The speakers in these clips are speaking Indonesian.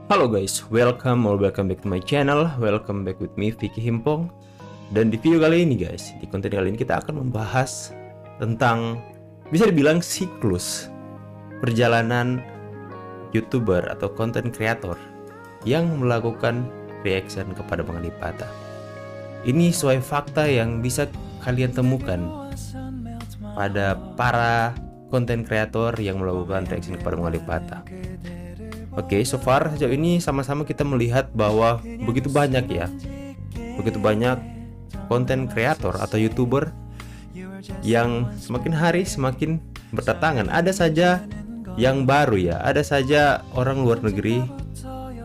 Halo guys, welcome back to my channel. Welcome back with me Vicky Himpong. Dan di video kali ini guys, di konten kali ini kita akan membahas tentang bisa dibilang siklus perjalanan YouTuber atau content creator yang melakukan reaction kepada Bang Ali Patah. Ini sesuai fakta yang bisa kalian temukan pada para content creator yang melakukan reaction kepada Bang Ali Patah. Oke, so far sejauh ini sama-sama kita melihat bahwa begitu banyak konten kreator atau YouTuber yang semakin hari semakin berdatangan. Ada saja yang baru ya, ada saja orang luar negeri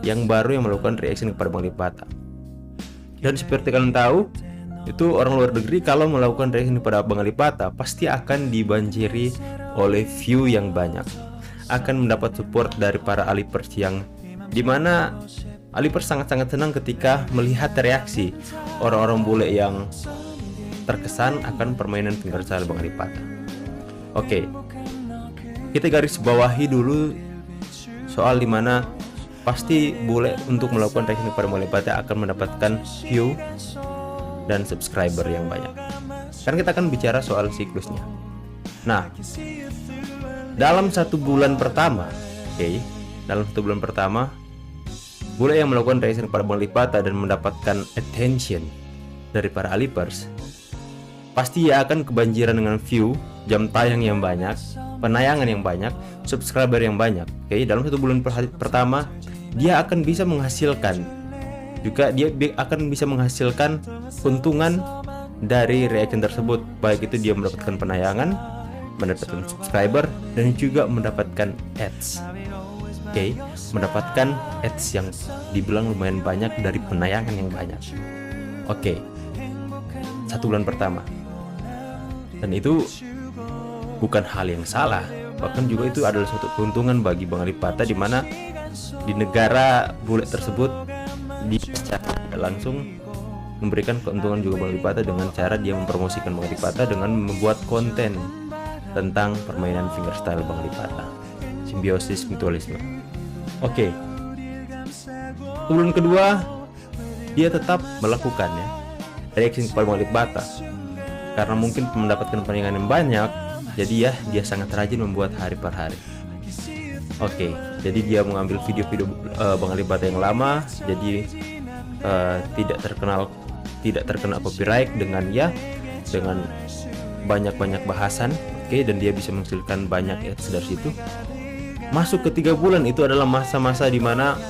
yang baru yang melakukan reaction kepada Bang Ali Patah. Dan seperti kalian tahu, itu orang luar negeri kalau melakukan reaction kepada Bang Ali Patah pasti akan dibanjiri oleh view yang banyak, akan mendapat support dari para Alipers, yang dimana Alipers sangat-sangat senang ketika melihat reaksi orang-orang bule yang terkesan akan permainan fingerstyle Bang Ali Patah. Oke, kita garis bawahi dulu soal dimana pasti bule untuk melakukan reaction kepada Bang Ali Patah akan mendapatkan view dan subscriber yang banyak. Sekarang kita akan bicara soal siklusnya. Nah, dalam satu bulan pertama, bule yang melakukan reaction kepada Bang Ali Patah dan mendapatkan attention dari para Alipers, pasti ia akan kebanjiran dengan view, jam tayang yang banyak, penayangan yang banyak, subscriber yang banyak. Dalam satu bulan pertama, dia akan bisa menghasilkan keuntungan dari reaction tersebut, baik itu dia mendapatkan penayangan, mendapatkan subscriber, dan juga mendapatkan ads. Mendapatkan ads yang dibilang lumayan banyak dari penayangan yang banyak. Satu bulan pertama, dan itu bukan hal yang salah, bahkan juga itu adalah suatu keuntungan bagi Bang Ali Patah, di mana di negara bule tersebut dia secara langsung memberikan keuntungan juga Bang Ali Patah dengan cara dia mempromosikan Bang Ali Patah dengan membuat konten tentang permainan fingerstyle Bang Ali Patah, simbiosis mutualisme. Bulan kedua dia tetap melakukan reaction kepada Bang Ali Patah karena mungkin mendapatkan penayangan yang banyak, jadi dia sangat rajin membuat hari per hari. Jadi dia mengambil video-video Bang Ali Patah yang lama, jadi tidak terkena copyright dengan banyak bahasan. Dan dia bisa menghasilkan banyak ads dari situ. Masuk ke 3 bulan, itu adalah masa-masa di mana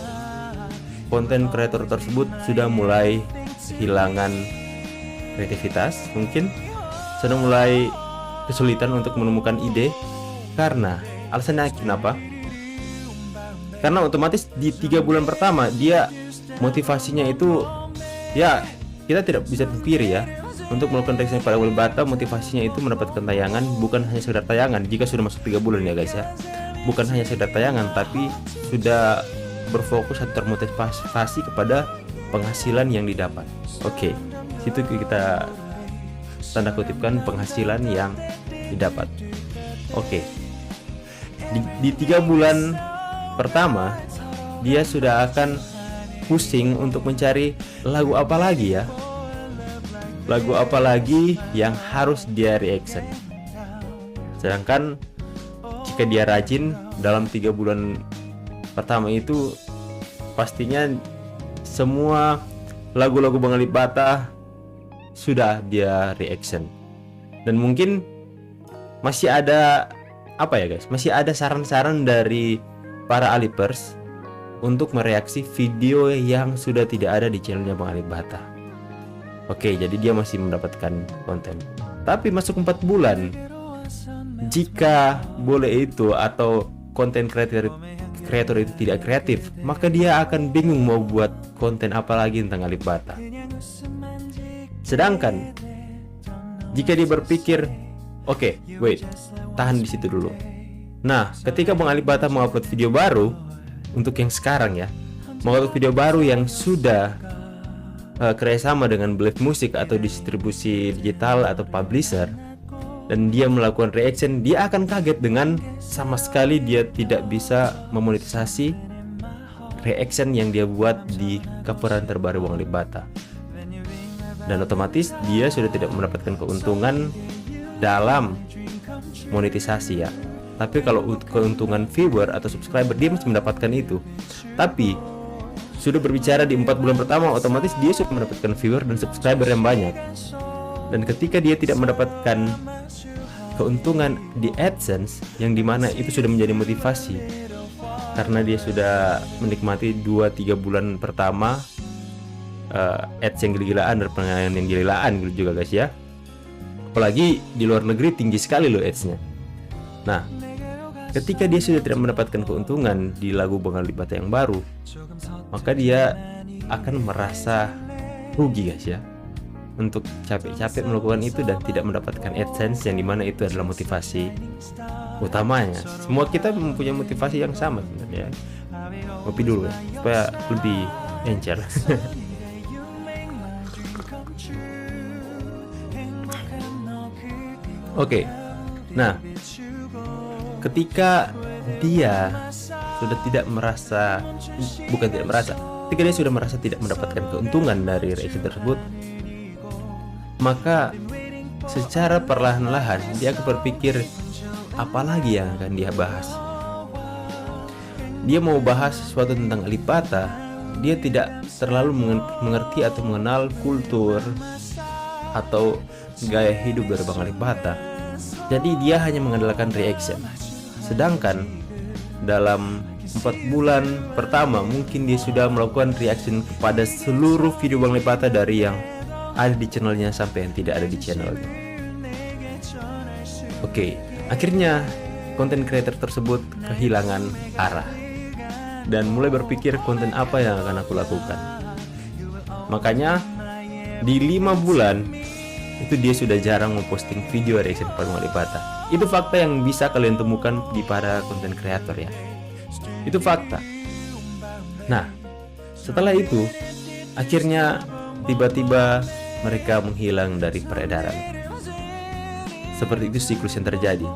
konten kreator tersebut sudah mulai kehilangan kreativitas, mungkin sudah mulai kesulitan untuk menemukan ide. Karena alasannya kenapa? Karena otomatis di 3 bulan pertama dia motivasinya itu, ya kita tidak bisa pungkiri ya, untuk melakukan reaction pada Bang Ali Patah motivasinya itu mendapatkan tayangan, bukan hanya sekedar tayangan. Jika sudah masuk 3 bulan ya guys ya, bukan hanya sekedar tayangan, tapi sudah berfokus atau termotivasi kepada penghasilan yang didapat. Situ kita tanda kutipkan penghasilan yang didapat. Di 3 bulan pertama dia sudah akan pusing untuk mencari lagu apa lagi yang harus dia reaction. Sedangkan jika dia rajin dalam 3 bulan pertama itu, pastinya semua lagu-lagu Bang Ali Patah sudah dia reaction. Dan mungkin masih ada masih ada saran-saran dari para Alipers untuk mereaksi video yang sudah tidak ada di channelnya Bang Ali Patah. Jadi dia masih mendapatkan konten. Tapi masuk 4 bulan, jika boleh itu atau konten kreator itu tidak kreatif, maka dia akan bingung mau buat konten apa lagi tentang Ali Patah. Sedangkan jika dia berpikir, tahan di situ dulu. Nah, ketika Bang Ali Patah mau upload video baru, untuk yang sekarang ya, mau upload video baru yang sudah kerjasama dengan Blade Music atau distribusi digital atau publisher, dan dia melakukan reaction, dia akan kaget dengan sama sekali dia tidak bisa memonetisasi reaction yang dia buat di coveran terbaru Bang Alibata. Dan otomatis dia sudah tidak mendapatkan keuntungan dalam monetisasi ya. Tapi kalau keuntungan viewer atau subscriber dia masih mendapatkan itu. Tapi sudah berbicara di 4 bulan pertama, otomatis dia sudah mendapatkan viewer dan subscriber yang banyak. Dan ketika dia tidak mendapatkan keuntungan di AdSense, yang dimana itu sudah menjadi motivasi, karena dia sudah menikmati 2-3 bulan pertama ads yang gila-gilaan dan penilaian yang gila-gilaan gitu juga guys ya. Apalagi di luar negeri tinggi sekali loh adsnya. Nah, ketika dia sudah tidak mendapatkan keuntungan di lagu Bang Alibata yang baru, maka dia akan merasa rugi guys ya, untuk capek-capek melakukan itu dan tidak mendapatkan AdSense, yang dimana itu adalah motivasi utamanya. Semua kita mempunyai motivasi yang sama sebenarnya. Kopi dulu ya, supaya lebih encer. Oke. Nah, ketika dia sudah tidak merasa, ketika dia sudah merasa tidak mendapatkan keuntungan dari reaction tersebut, maka secara perlahan-lahan dia akan berpikir apalagi yang akan dia bahas. Dia mau bahas sesuatu tentang Alibata, dia tidak terlalu mengerti atau mengenal kultur atau gaya hidup dari Bang Alibata. Jadi dia hanya mengandalkan reaction. Sedangkan dalam 4 bulan pertama mungkin dia sudah melakukan reaction kepada seluruh video Bang Alibata, dari yang ada di channelnya sampai yang tidak ada di channelnya. Oke, akhirnya konten creator tersebut kehilangan arah dan mulai berpikir konten apa yang akan aku lakukan. Makanya di 5 bulan itu dia sudah jarang memposting video reaction kepada Bang Alibata. Itu fakta yang bisa kalian temukan di para konten creator ya. Itu fakta. Nah, setelah itu akhirnya tiba-tiba mereka menghilang dari peredaran. Seperti itu siklus yang terjadi.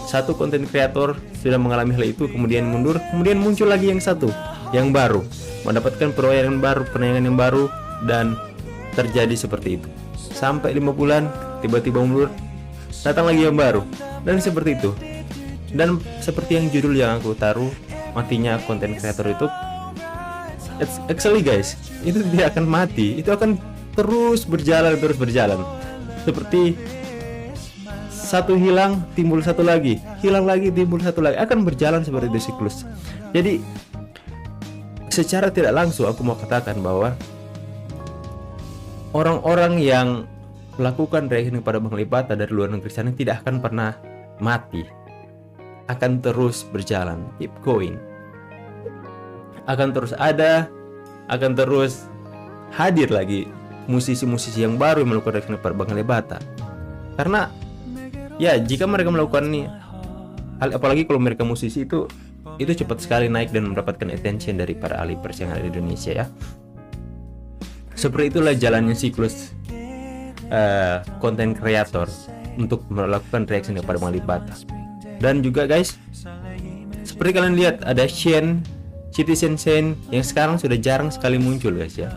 Satu konten kreator sudah mengalami hal itu, kemudian mundur, kemudian muncul lagi yang satu, yang baru, mendapatkan perolehan baru, penayangan yang baru, dan terjadi seperti itu. Sampai 5 bulan, tiba-tiba mundur, datang lagi yang baru, dan seperti itu. Dan seperti yang judul yang aku taruh, matinya konten kreator itu, actually guys, itu tidak akan mati, itu akan terus berjalan. Seperti satu hilang, timbul satu lagi, hilang lagi, timbul satu lagi, akan berjalan seperti itu siklus. Jadi secara tidak langsung aku mau katakan bahwa orang-orang yang melakukan reaction kepada Bang Alibata dari luar negeri sana tidak akan pernah mati, akan terus berjalan, keep going, akan terus ada, akan terus hadir lagi musisi-musisi yang baru yang melakukan reaction kepada Bang Alibata. Karena ya jika mereka melakukan ini, apalagi kalau mereka musisi, itu cepat sekali naik dan mendapatkan attention dari para Alibers yang ada di Indonesia ya. Seperti itulah jalannya siklus konten kreator untuk melakukan reaction kepada Bang Alibata. Dan juga guys, seperti kalian lihat ada Citizen Shane yang sekarang sudah jarang sekali muncul guys ya.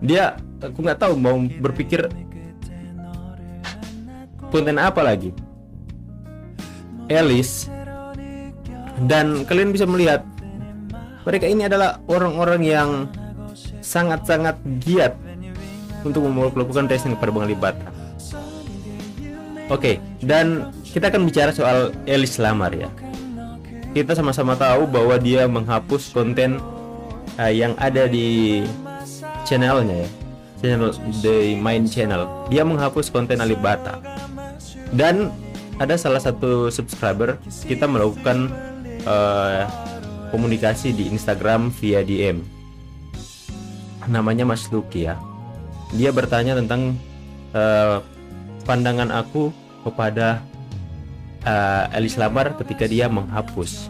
Dia, aku nggak tahu mau berpikir konten apa lagi. Alice, dan kalian bisa melihat mereka ini adalah orang-orang yang sangat-sangat giat untuk melakukan reaction kepada Bang Alibata. Oke, dan kita akan bicara soal Alice Lamar ya. Kita sama-sama tahu bahwa dia menghapus konten yang ada di channelnya ya, channel the main channel. Dia menghapus konten Alibata. Dan ada salah satu subscriber, kita melakukan komunikasi di Instagram via DM. Namanya Mas Luki ya. Dia bertanya tentang pandangan aku kepada Alice Lamar ketika dia menghapus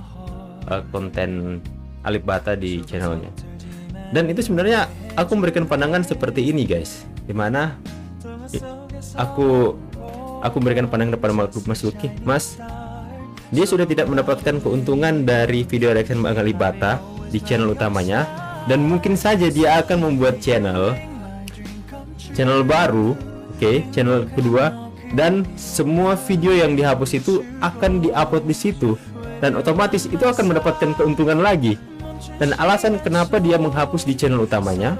konten Alibata di channelnya. Dan itu sebenarnya aku memberikan pandangan seperti ini guys, dimana aku memberikan pandangan kepada Mas Luki. Mas, dia sudah tidak mendapatkan keuntungan dari video reaction Bang Alibata di channel utamanya, dan mungkin saja dia akan membuat channel baru, channel kedua, dan semua video yang dihapus itu akan diupload di situ, dan otomatis itu akan mendapatkan keuntungan lagi. Dan alasan kenapa dia menghapus di channel utamanya,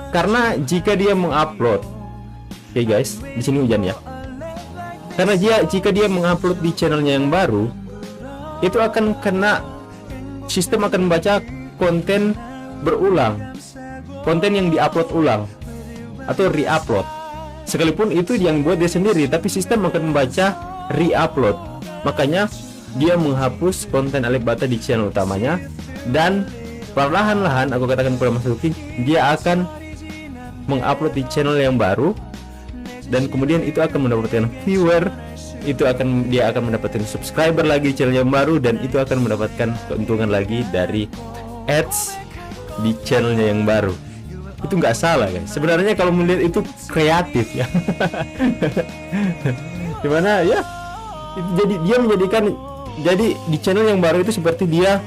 karena jika dia mengupload, guys, di sini hujan ya. Karena jika dia mengupload di channelnya yang baru, itu akan kena, sistem akan membaca konten berulang, konten yang diupload ulang atau re-upload. Sekalipun itu yang buat dia sendiri, tapi sistem akan membaca re-upload. Makanya dia menghapus konten Alif Ba Ta di channel utamanya, dan perlahan-lahan aku katakan kepada Mas Lucky, dia akan mengupload di channel yang baru, dan kemudian itu akan mendapatkan viewer, dia akan mendapatkan subscriber lagi di channel yang baru, dan itu akan mendapatkan keuntungan lagi dari ads di channelnya yang baru. Itu nggak salah guys. Sebenarnya kalau melihat itu kreatif ya. Dimana ya, jadi dia menjadikan, jadi di channel yang baru itu seperti dia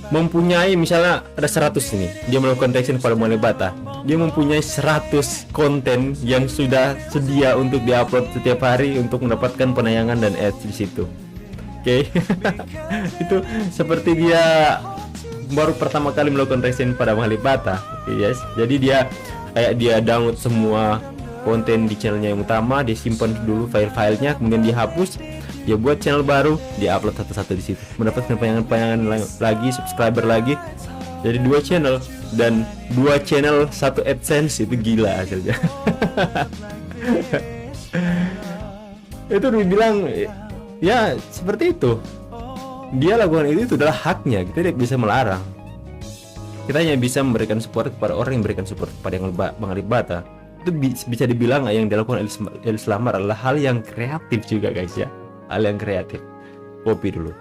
mempunyai, misalnya ada 100 ini, dia melakukan reaction pada Alif Ba Ta, dia mempunyai 100 konten yang sudah sedia untuk diupload setiap hari untuk mendapatkan penayangan dan ads di situ. Itu seperti dia baru pertama kali melakukan reaction pada Alif Ba Ta. Yes. Jadi dia download semua konten di channelnya yang utama, dia simpan dulu file-filenya, kemudian dihapus, dia buat channel baru, dia upload satu-satu di situ, mendapatkan penayangan lagi, subscriber lagi. Jadi 2 channel, dan 2 channel 1 AdSense, itu gila hasilnya. Itu dibilang ya seperti itu. Dia lakukan itu adalah haknya, kita tidak bisa melarang. Kita hanya bisa memberikan support kepada orang yang memberikan support kepada Bang Alif Ba Ta. Itu bisa dibilang yang dilakukan Elis Lamar adalah hal yang kreatif juga guys ya, hal yang kreatif. Kopi dulu.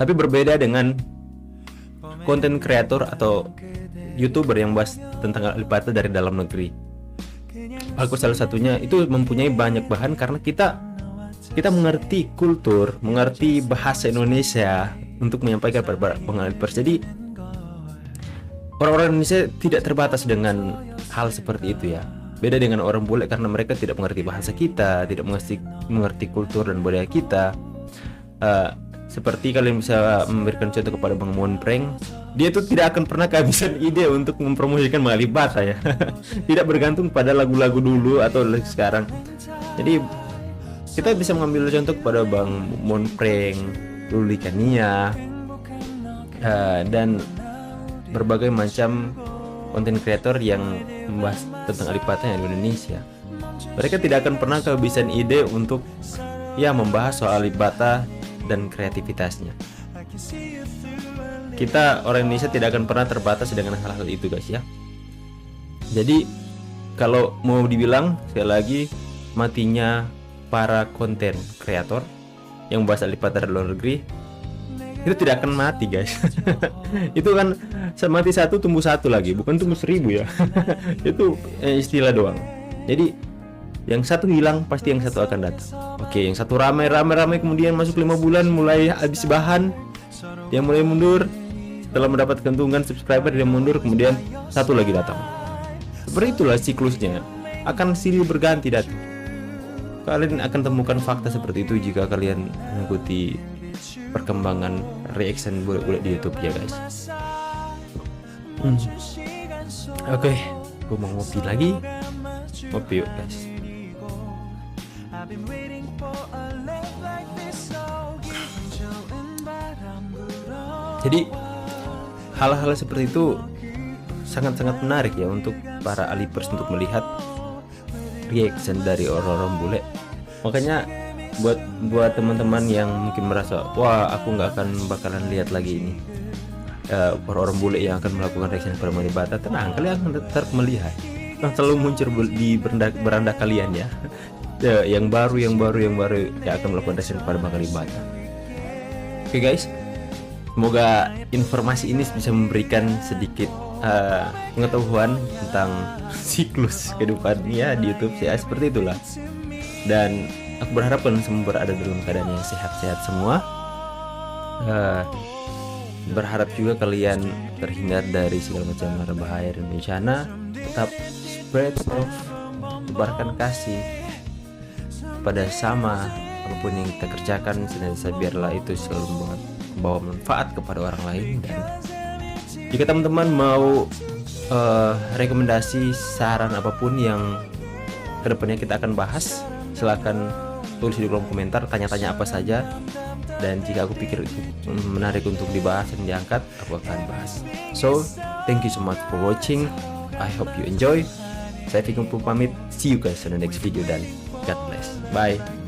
Tapi berbeda dengan konten kreator atau YouTuber yang bahas tentang Alif Ba Ta dari dalam negeri. Aku salah satunya itu mempunyai banyak bahan karena kita mengerti kultur, mengerti bahasa Indonesia untuk menyampaikan pada Bang Alif Ba Ta. Jadi orang-orang Indonesia tidak terbatas dengan hal seperti itu ya. Beda dengan orang bule karena mereka tidak mengerti bahasa kita, tidak mengerti kultur dan budaya kita. Seperti kalian bisa memberikan contoh kepada Bang Mon Prank, dia tuh tidak akan pernah kehabisan ide untuk mempromosikan Bang Alif Ba Ta ya. Tidak bergantung pada lagu-lagu dulu atau sekarang. Jadi kita bisa mengambil contoh kepada Bang Mon Prank, Luli Kania, dan berbagai macam konten kreator yang membahas tentang Alif Ba Ta yang di Indonesia. Mereka tidak akan pernah kehabisan ide untuk ya membahas soal Alif Ba Ta dan kreativitasnya. Kita orang Indonesia tidak akan pernah terbatas dengan hal-hal itu guys ya. Jadi kalau mau dibilang sekali lagi, matinya para konten kreator yang membahas Alif Ba Ta dari luar negeri itu tidak akan mati guys. Itu kan mati satu tumbuh satu lagi, bukan tumbuh 1000 ya. Itu istilah doang. Jadi yang satu hilang pasti yang satu akan datang. Oke, yang satu ramai kemudian masuk 5 bulan mulai habis bahan, dia mulai mundur. Setelah mendapat keuntungan subscriber dia mundur, kemudian satu lagi datang. Seperti itulah siklusnya, akan silih berganti datang. Kalian akan temukan fakta seperti itu jika kalian mengikuti perkembangan reaction bule-bule di YouTube ya guys. Oke, gue mau ngopi lagi. Ngopi yuk guys. Jadi hal-hal seperti itu sangat-sangat menarik ya untuk para Alipers untuk melihat reaction dari orang-orang bule. Makanya buat teman-teman yang mungkin merasa wah aku nggak akan bakalan lihat lagi ini orang-orang bule yang akan melakukan reaction pada Alif Ba Ta, tenang, kalian akan tetap melihat yang selalu muncul di beranda kalian ya. Yang baru yang akan melakukan reaction pada Bang Alif Ba Ta. Oke guys, semoga informasi ini bisa memberikan sedikit pengetahuan tentang siklus kehidupannya di YouTube ya, seperti itulah. Dan aku berharap kalian semua berada dalam keadaan yang sehat-sehat semua. Berharap juga kalian terhindar dari segala macam mara bahaya dan bencana. Tetap spread love, tebarkan kasih pada sama. Apapun yang kita kerjakan senantiasa biarlah itu selalu membawa manfaat kepada orang lain. Dan jika teman-teman mau rekomendasi saran apapun yang kedepannya kita akan bahas, silakan tulis di kolom komentar, tanya-tanya apa saja. Dan jika aku pikir itu menarik untuk dibahas dan diangkat, aku akan bahas. So, thank you so much for watching. I hope you enjoy. Saya Fikung pamit. See you guys on the next video dan God bless. Bye.